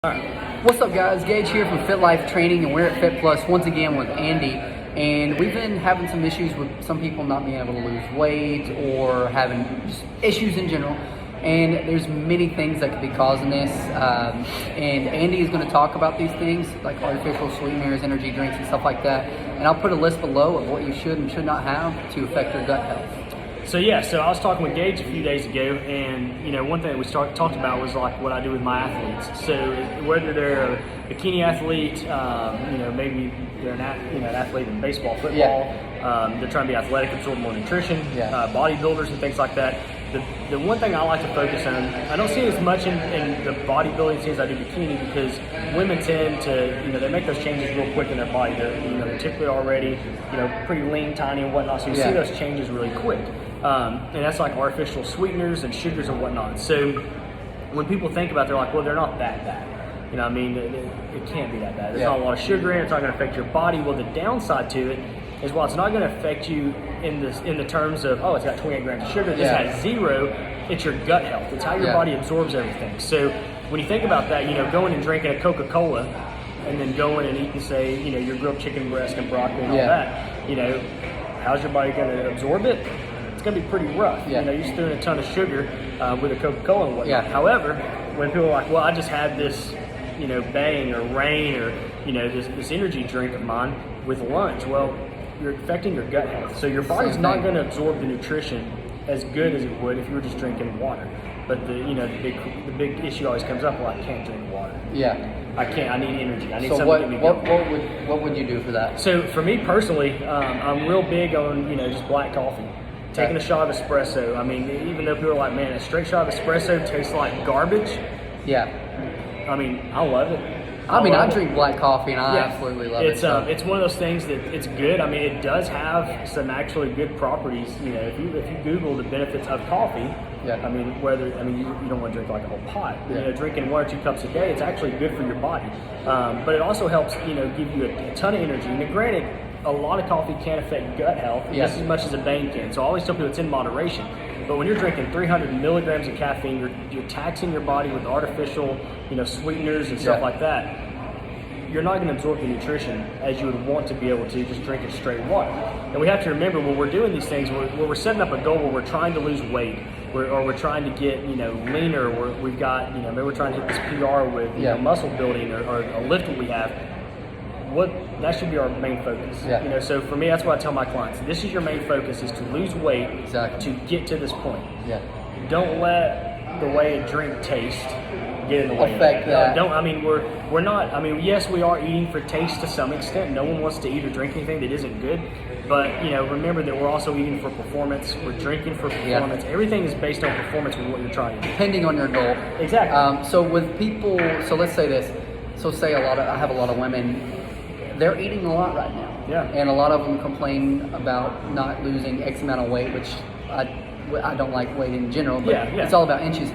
Alright, what's up guys? Gage here from Fit Life Training, and we're at Fit Plus once again with Andy. And we've been having some issues with some people not being able to lose weight or having just issues in general. And there's many things that could be causing this. And Andy is going to talk about these things like artificial sweeteners, energy drinks, and stuff like that. And I'll put a list below of what you should and should not have to affect your gut health. So I was talking with Gage a few days ago, and one thing that we talked about was like what I do with my athletes. So whether they're a bikini athlete, maybe they're an athlete in baseball, football, they're trying to be athletic, absorb more nutrition, bodybuilders and things like that. The one thing I like to focus on, I don't see it as much in the bodybuilding scenes as I do bikini, because women tend to, they make those changes real quick in their body. They're typically already, pretty lean, tiny and whatnot. So you see those changes really quick. And that's like artificial sweeteners and sugars and whatnot. So when people think about it, they're like, well, they're not that bad. It can't be that bad. There's not a lot of sugar in it. It's not going to affect your body. Well, the downside to it is, while it's not going to affect you in the terms of, it's got 28 grams of sugar, this has 0, it's your gut health. It's how your body absorbs everything. So when you think about that, going and drinking a Coca-Cola and then going and eating, say, your grilled chicken breast and broccoli and all that, how's your body going to absorb it? It's going to be pretty rough. You're just throwing a ton of sugar with a Coca-Cola and whatnot. However, when people are like, well, I just had this, Bang or Rain or, this energy drink of mine with lunch. Well, you're affecting your gut health. So your body's not going to absorb the nutrition as good as it would if you were just drinking water. But the big issue always comes up, well, I can't drink water. I can't, I need energy. I need something to get me going. What would you do for that? So for me personally, I'm real big on, just black coffee. Taking a shot of espresso. Even though people are like, man, a straight shot of espresso tastes like garbage. I love it. I drink black coffee and I absolutely love it. It's one of those things that it's good. It does have some actually good properties. If you Google the benefits of coffee, you don't want to drink like a whole pot. Drinking 1 or 2 cups a day, it's actually good for your body. But it also helps, give you a ton of energy. Now, granted, a lot of coffee can affect gut health just as much as a Bang can. So I always tell people it's in moderation. But when you're drinking 300 milligrams of caffeine, you're taxing your body with artificial, sweeteners and stuff like that. You're not going to absorb the nutrition as you would want to be able to just drinking straight water. And we have to remember, when we're doing these things, where we're setting up a goal where we're trying to lose weight, or we're trying to get leaner, we've got maybe we're trying to hit this PR with muscle building or a lift that we have. That should be our main focus. So for me, that's what I tell my clients. This is your main focus, is to lose weight to get to this point. Don't let the way a drink tastes get in the way affect that. We're not, yes, we are eating for taste to some extent. No one wants to eat or drink anything that isn't good. But, remember that we're also eating for performance. We're drinking for performance. Everything is based on performance with what you're trying to do. Depending on your goal. Exactly. So with people, let's say this. So say I have a lot of women, they're eating a lot right now. And a lot of them complain about not losing X amount of weight, which I don't like weight in general, but it's all about inches.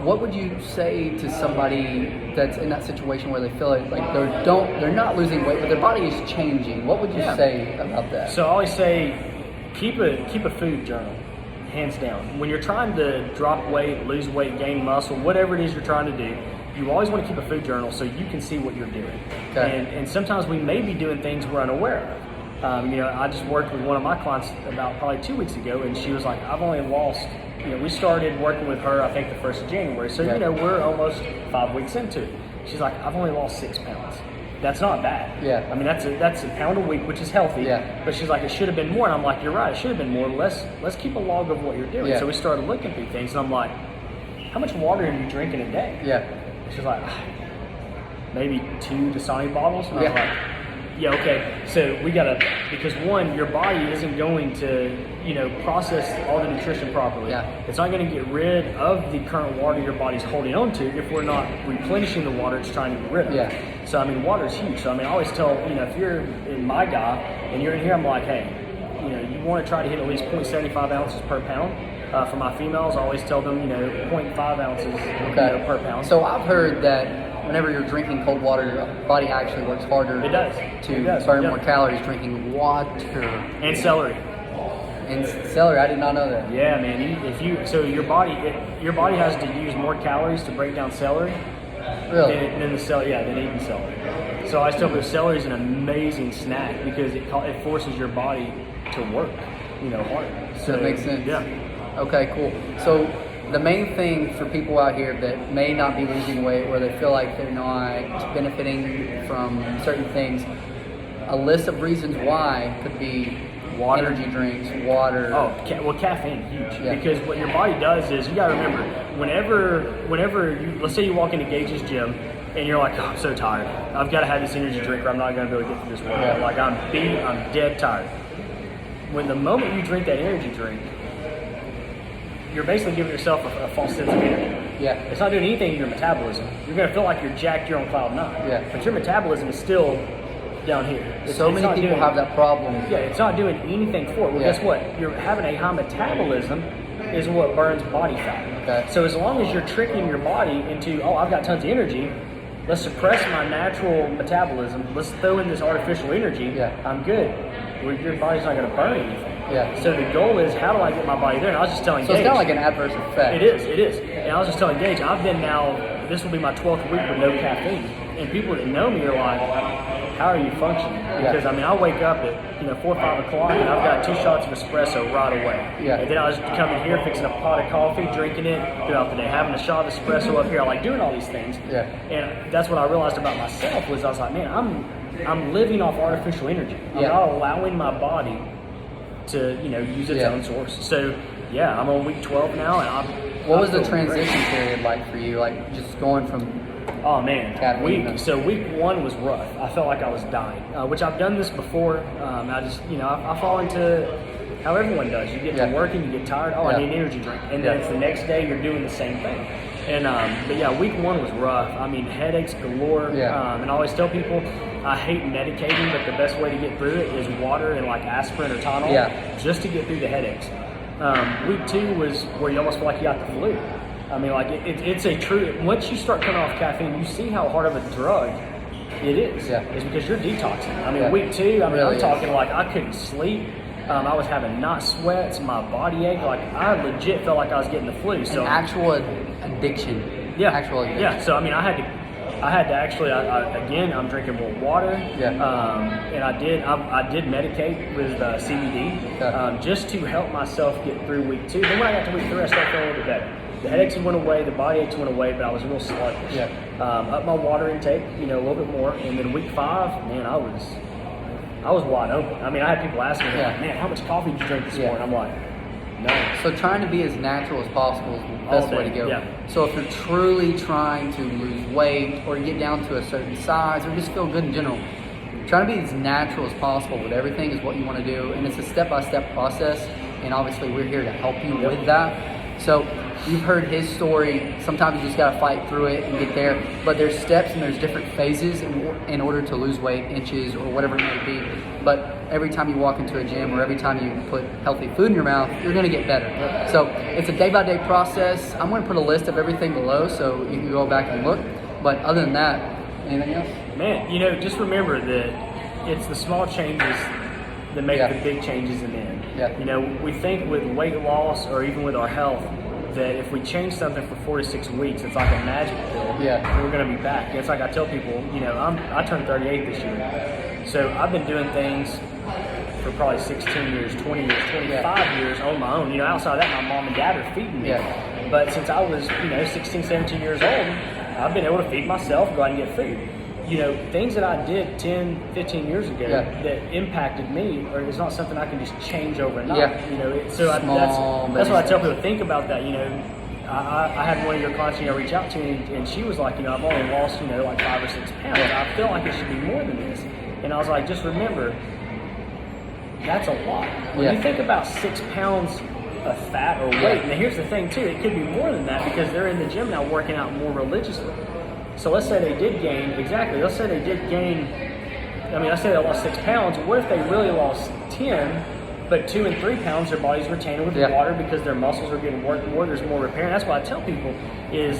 What would you say to somebody that's in that situation where they feel like they're not losing weight, but their body is changing? What would you say about that? So I always say, keep a food journal, hands down. When you're trying to drop weight, lose weight, gain muscle, whatever it is you're trying to do, you always want to keep a food journal so you can see what you're doing. And sometimes we may be doing things we're unaware of. I just worked with one of my clients about probably 2 weeks ago, and she was like, I've only lost, we started working with her, I think, the 1st of January. So, we're almost 5 weeks into it. She's like, I've only lost 6 pounds. That's not bad. That's a pound a week, which is healthy. But she's like, it should have been more. And I'm like, you're right, it should have been more. Let's keep a log of what you're doing. So we started looking through things, and I'm like, how much water are you drinking a day? She's like, maybe 2 Dasani bottles. And I was like, okay. So we gotta, because one, your body isn't going to, process all the nutrition properly. It's not going to get rid of the current water your body's holding on to if we're not replenishing the water it's trying to get rid of. So water is huge. So I always tell, if you're in my guy and you're in here, I'm like, hey, you want to try to hit at least 0.75 ounces per pound. For my females, I always tell them, 0.5 ounces per pound. So I've heard that whenever you're drinking cold water, your body actually works harder to burn more calories drinking water. And celery. And celery, I did not know that. Yeah, man. Your body has to use more calories to break down celery Really? than the celery. Yeah, than eating celery. So I still believe celery is an amazing snack because it forces your body to work, hard. So That makes sense. Yeah. Okay, cool. So the main thing for people out here that may not be losing weight or they feel like they're not benefiting from certain things, a list of reasons why could be Water. energy drinks, water. Well, caffeine, huge. Yeah. Because what your body does is, you got to remember, whenever you, let's say you walk into Gage's gym and you're like, oh, I'm so tired. I've got to have this energy drink or I'm not going to be able to get through this workout. Yeah. Like, I'm beat, I'm dead tired. When the moment you drink that energy drink, you're basically giving yourself a false sense of energy. Yeah. It's not doing anything to your metabolism. You're going to feel like you're jacked, you're on cloud nine. Yeah. But your metabolism is still down here. So many not people doing- have that problem. Yeah, it's not doing anything for it. Well, Yeah. guess what? You're having a high metabolism is what burns body fat. Okay. So as long as you're tricking your body into, oh, I've got tons of energy, let's suppress my natural metabolism, let's throw in this artificial energy, Yeah. I'm good. Well, your body's not going to burn anything. Yeah. So the goal is, how do I get my body there? And I was just telling So it's Gage. kind of like an adverse effect. It is. And I was just telling Gage, I've been now, this will be my 12th week with no caffeine. And people that know me are like, how are you functioning? Because, I wake up at, 4 or 5 o'clock and I've got 2 shots of espresso right away. Yeah. And then I was coming here, fixing a pot of coffee, drinking it throughout the day, having a shot of espresso up here. I like doing all these things. Yeah. And that's what I realized about myself was I was like, man, I'm living off artificial energy. I'm Yeah. not allowing my body to, use its Yeah. own source. So, yeah, I'm on week 12 now, and What was the feel great. transition period like for you? Like just going from Oh man, Caffeine. week 1 was rough. I felt like I was dying, which I've done this before. I just, I fall into how everyone does. You get Yeah. to work and you get tired. Oh, Yeah. I need an energy drink, and then Yeah. it's the next day you're doing the same thing. And but yeah, week 1 was rough. Headaches galore. Yeah. And I always tell people, I hate medicating, but the best way to get through it is water and like aspirin or Tylenol, Yeah. just to get through the headaches. Week 2 was where you almost feel like you got the flu. It's a true. Once you start cutting off caffeine, you see how hard of a drug it is. Yeah. It's because you're detoxing. Yeah. Week 2, Really I'm is. talking like I couldn't sleep. I was having night sweats, my body ached. Like I legit felt like I was getting the flu. So an actual addiction? yeah, Actual addiction. yeah. So I had to actually. Again, I'm drinking more water. Yeah. And I did medicate with CBD, Okay. just to help myself get through week 2. Then when I got to week 3, I started feeling a little bit better. The headaches went away, the body aches went away, but I was real sluggish. Yeah. Up my water intake, a little bit more, and then week 5, man, I was wide open. I had people asking me, Yeah. like, man, how much coffee did you drink this Yeah. morning? I'm like, no. So trying to be as natural as possible is the best All way to day, go. yeah. So if you're truly trying to lose weight or get down to a certain size or just feel good in general, trying to be as natural as possible with everything is what you want to do. And it's a step-by-step process. And obviously we're here to help you Yep. with that. So you've heard his story. Sometimes you just got to fight through it and get there. But there's steps and there's different phases in order to lose weight, inches or whatever it may be. But every time you walk into a gym or every time you put healthy food in your mouth, you're going to get better. So it's a day-by-day process. I'm going to put a list of everything below so you can go back and look. But other than that, anything else? Man, just remember that it's the small changes that make Yeah. the big changes in the end. Yeah. We think with weight loss or even with our health that if we change something for 4 to 6 weeks, it's like a magic pill. Yeah. And we're going to be back. It's like I tell people, I turned 38 this year. So I've been doing things for probably 16 years, 20 years, 25 years on my own. Outside of that, my mom and dad are feeding me. Yeah. But since I was, 16, 17 years old, I've been able to feed myself, go out and get food. Things that I did 10, 15 years ago Yeah. that impacted me, or it's not something I can just change overnight. Yeah. That's what I tell people. Think about that. I had one of your clients, reach out to me, and she was like, I've only lost, like 5 or 6 pounds. I feel like it should be more than this. And I was like, just remember, that's a lot. When Yeah. you think about 6 pounds of fat or weight, now here's the thing too, it could be more than that because they're in the gym now working out more religiously. So let's say they did gain, let's say they lost 6 pounds. What if they really lost 10, but 2 and 3 pounds their body's retaining with Yeah. water because their muscles are getting worked more, there's more repair. And that's what I tell people is,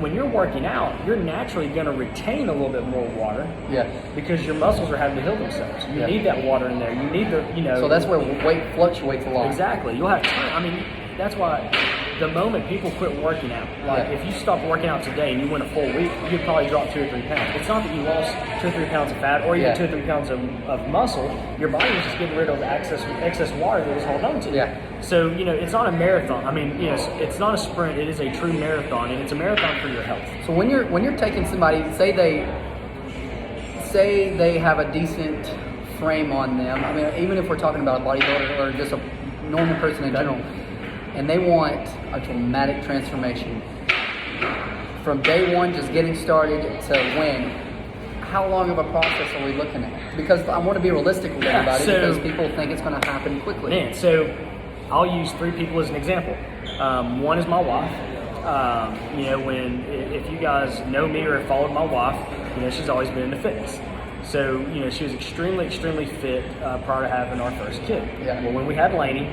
when you're working out, you're naturally going to retain a little bit more water Yeah. because your muscles are having to heal themselves. You Yeah. need that water in there. You need the, So that's where weight fluctuates a lot. Exactly. You'll have time. That's why the moment people quit working out, like if you stop working out today and you went a full week, you'd probably drop 2 or 3 pounds. It's not that you lost 2 or 3 pounds of fat or even 2 or 3 pounds of muscle. Your body was just getting rid of the excess water that was holding on to. So, it's not a marathon. I mean, it's not a sprint. It is a true marathon, and it's a marathon for your health. So when you're taking somebody, say they have a decent frame on them. I mean, even if we're talking about a bodybuilder or just a normal person in general, and they want a dramatic transformation from day one, just getting started to when, how long of a process are we looking at? Because I want to be realistic with everybody, because people think it's going to happen quickly. Man, so I'll use 3 people as an example. One is my wife. If you guys know me or have followed my wife, she's always been into fitness. So, she was extremely, extremely fit prior to having our first kid. Well, when we had Lainey,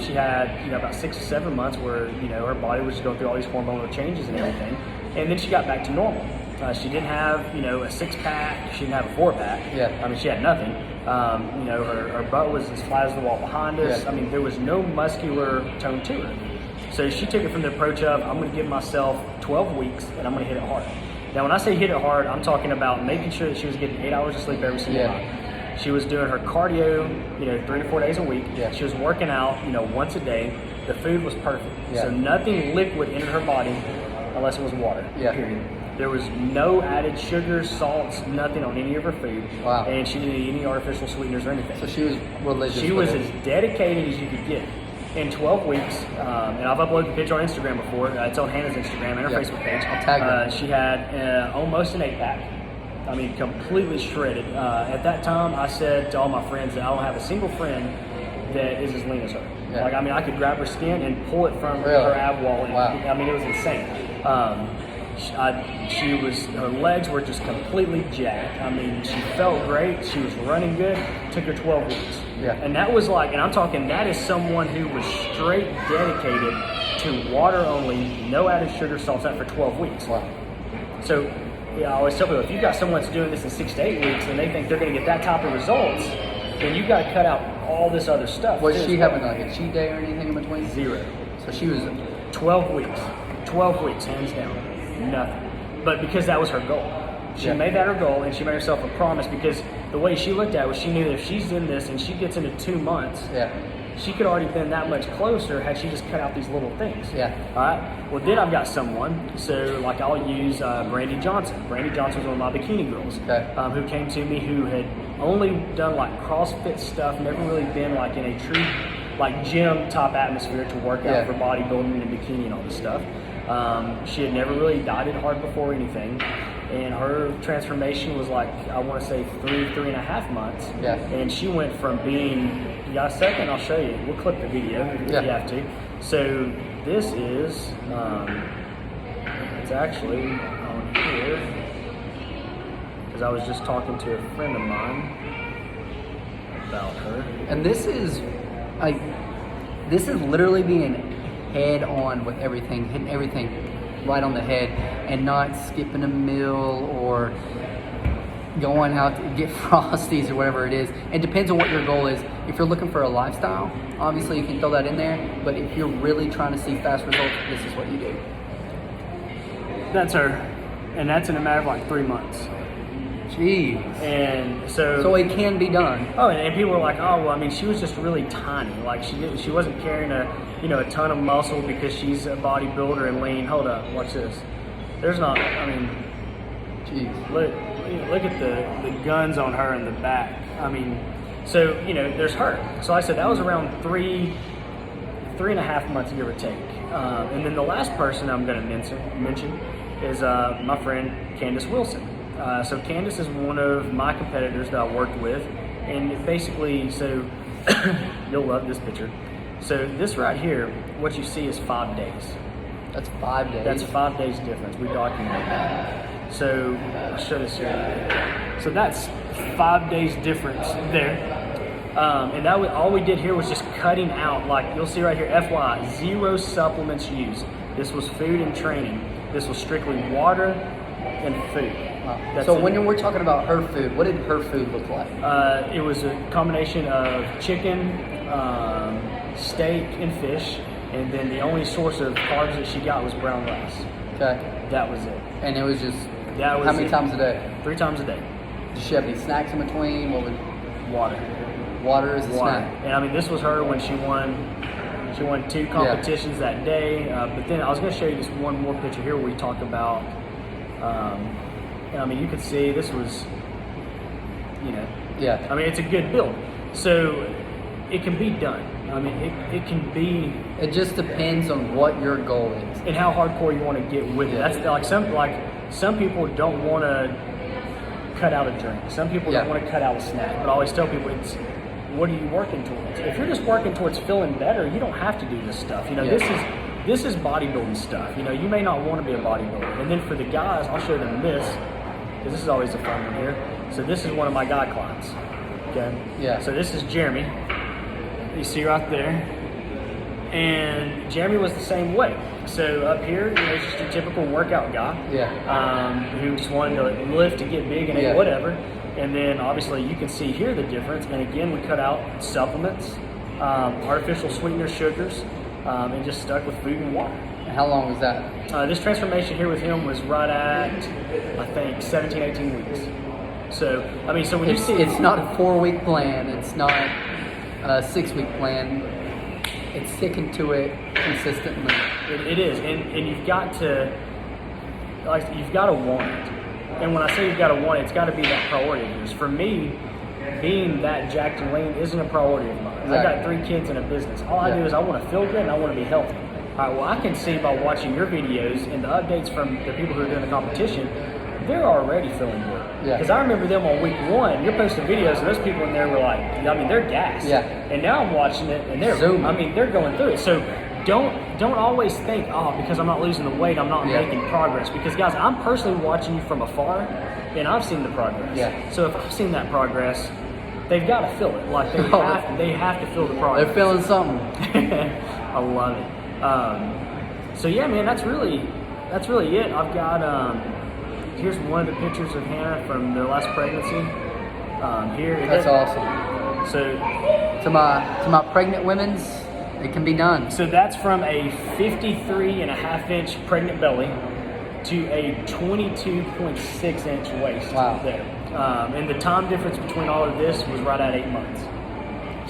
she had, about 6 or 7 months where, her body was just going through all these hormonal changes and everything. And then she got back to normal. She didn't have, a 6-pack. She didn't have a 4-pack. I mean, she had nothing. Her butt was as flat as the wall behind us. I mean, there was no muscular tone to her. So she took it from the approach of, I'm going to give myself 12 weeks and I'm going to hit it hard. Now, when I say hit it hard, I'm talking about making sure that she was getting 8 hours of sleep every single night. She was doing her cardio, 3 to 4 days a week. She was working out, once a day. The food was perfect. So nothing liquid entered her body unless it was water, period. There was no added sugars, salts, nothing on any of her food. And she didn't eat any artificial sweeteners or anything. So she was religious. She was as dedicated as you could get. In 12 weeks, and I've uploaded the picture on Instagram before. It's on Hannah's Instagram and her Facebook page. I'll tag her. She had almost an 8-pack. I mean, completely shredded. At that time, I said to all my friends that I don't have a single friend that is as lean as her. Like, I mean, I could grab her skin and pull it from her ab wall. And, I mean, it was insane. Her legs were just completely jacked. I mean, she felt great. She was running good. Took her 12 weeks. And that was like, and I'm talking, that is someone who was straight dedicated to water only, no added sugar, salts, that for 12 weeks. So, I always tell people, if you've got someone that's doing this in 6 to 8 weeks and they think they're going to get that type of results, then you've got to cut out all this other stuff. Was she having like a cheat day or anything in between? 0. So she was 12 weeks. 12 weeks, hands down. Nothing. But because that was her goal. She made that her goal, and she made herself a promise, because the way she looked at it was she knew that if she's in this and she gets into 2 months, she could already been that much closer had she just cut out these little things. All right. Well, then I've got someone. So, like, I'll use Brandy Johnson. Brandy Johnson was one of my bikini girls who came to me, who had only done like CrossFit stuff, never really been like in a true like gym type atmosphere to work out for bodybuilding and bikini and all this stuff. She had never really dieted hard before or anything. And her transformation was like, I want to say 3.5 months. And she went from being, you got a second? I'll show you. We'll clip the video if you have to. So this is, it's actually on here, because I was just talking to a friend of mine about her. And this is literally being head on with everything, hitting everything right on the head, and not skipping a meal or going out to get Frosties or whatever it is. It depends on what your goal is. If you're looking for a lifestyle, obviously you can throw that in there, but if you're really trying to see fast results, this is what you do. That's her, and that's in a matter of like 3 months. Jeez. And so it can be done. Oh, and people were like, oh, well, I mean, she was just really tiny. Like she wasn't carrying a ton of muscle because she's a bodybuilder and lean. Hold up, watch this. There's not. I mean, jeez. Look at the guns on her in the back. I mean, so there's her. So I said that was around 3.5 months, give or take. And then the last person I'm going to mention is my friend Candace Wilson. So Candace is one of my competitors that I worked with, and basically, so you'll love this picture. So this right here, what you see is 5 days. That's 5 days? That's 5 days difference. We documented that. So I'll show this here. So that's 5 days difference there. And that was, all we did here was just cutting out, like you'll see right here, FYI, 0 supplements used. This was food and training. This was strictly water and food. So when we're talking about her food, what did her food look like? It was a combination of chicken, steak, and fish. and then the only source of carbs that she got was brown rice. Okay. That was it. And it was just That was how many it. times a day? 3 times a day. Did she have any snacks in between? What would Water. water is a Water. snack? And I mean, this was her when she won. She won 2 competitions that day. But then I was going to show you just one more picture here where we talk about. I mean, you could see this was, you know. Yeah. I mean, it's a good build. So it can be done. I mean, it can be. It just depends on what your goal is and how hardcore you want to get with it. Yeah. That's some people don't want to cut out a drink. Some people Yeah. don't want to cut out a snack. But I always tell people, it's what are you working towards? If you're just working towards feeling better, you don't have to do this stuff. You know, Yeah. this is bodybuilding stuff. You know, you may not want to be a bodybuilder. And then for the guys, I'll show them this because this is always a fun one here. So this is one of my guy clients. Okay. Yeah. So this is Jeremy. You see right there. And Jeremy was the same way. So up here, you know, he's just a typical workout guy. Who just wanted to lift to get big and ate whatever. And then obviously you can see here the difference. And again, we cut out supplements, artificial sweeteners, sugars, and just stuck with food and water. And how long was that? This transformation here with him was right at, I think, 17, 18 weeks. So, I mean, so when you see... It's not a 4-week plan. It's not a 6-week plan. It's sticking to it consistently. It is, and you've got to, like, you've got to want it. And when I say you've got to want it, it's got to be that priority of yours. For me, being that jacked and lean isn't a priority of mine. Exactly. I got 3 kids and a business. All I do is I want to feel good and I want to be healthy. All right, well, I can see by watching your videos and the updates from the people who are doing the competition, they're already feeling good. Yeah. Because I remember them on week 1, you're posting videos and those people in there were like, I mean, they're gassed. Yeah. And now I'm watching it and they're, Zooming. I mean, they're going through it. So don't always think, oh, because I'm not losing the weight, I'm not making progress. Because guys, I'm personally watching you from afar and I've seen the progress. Yeah. So if I've seen that progress, they've got to feel it. Like they have to feel the progress. They're feeling something. I love it. So yeah, man, that's really it. I've got here's one of the pictures of Hannah from their last pregnancy. That's awesome. So To my pregnant women's, it can be done. So that's from a 53.5-inch pregnant belly to a 22.6-inch waist. Wow. There. And the time difference between all of this was right at 8 months.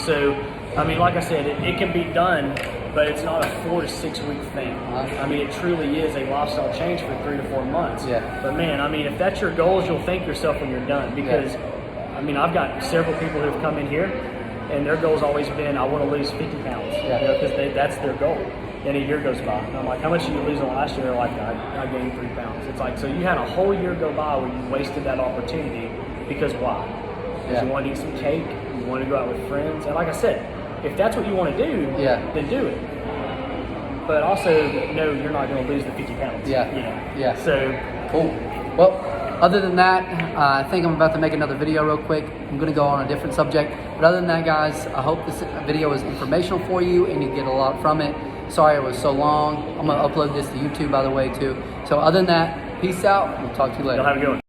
So, I mean, like I said, it can be done, but it's not a 4 to 6 week thing. I mean, it truly is a lifestyle change for 3 to 4 months. Yeah. But man, I mean, if that's your goals, you'll thank yourself when you're done. Because, I mean, I've got several people who have come in here, and their goal's always been, I want to lose 50 pounds. Yeah. You know, because that's their goal. Then a year goes by, and I'm like, how much did you lose in last year? They're like, I gained 3 pounds. It's like, so you had a whole year go by where you wasted that opportunity because why? Because you wanted to eat some cake, you wanted to go out with friends, and like I said, if that's what you want to do, then do it. But also, no, you're not going to lose the 50 pounds. Yeah. You know? Yeah. So Cool. Well, other than that, I think I'm about to make another video real quick. I'm going to go on a different subject. But other than that, guys, I hope this video is informational for you and you get a lot from it. Sorry it was so long. I'm going to upload this to YouTube, by the way, too. So other than that, peace out. We'll talk to you later. you'll have a good one.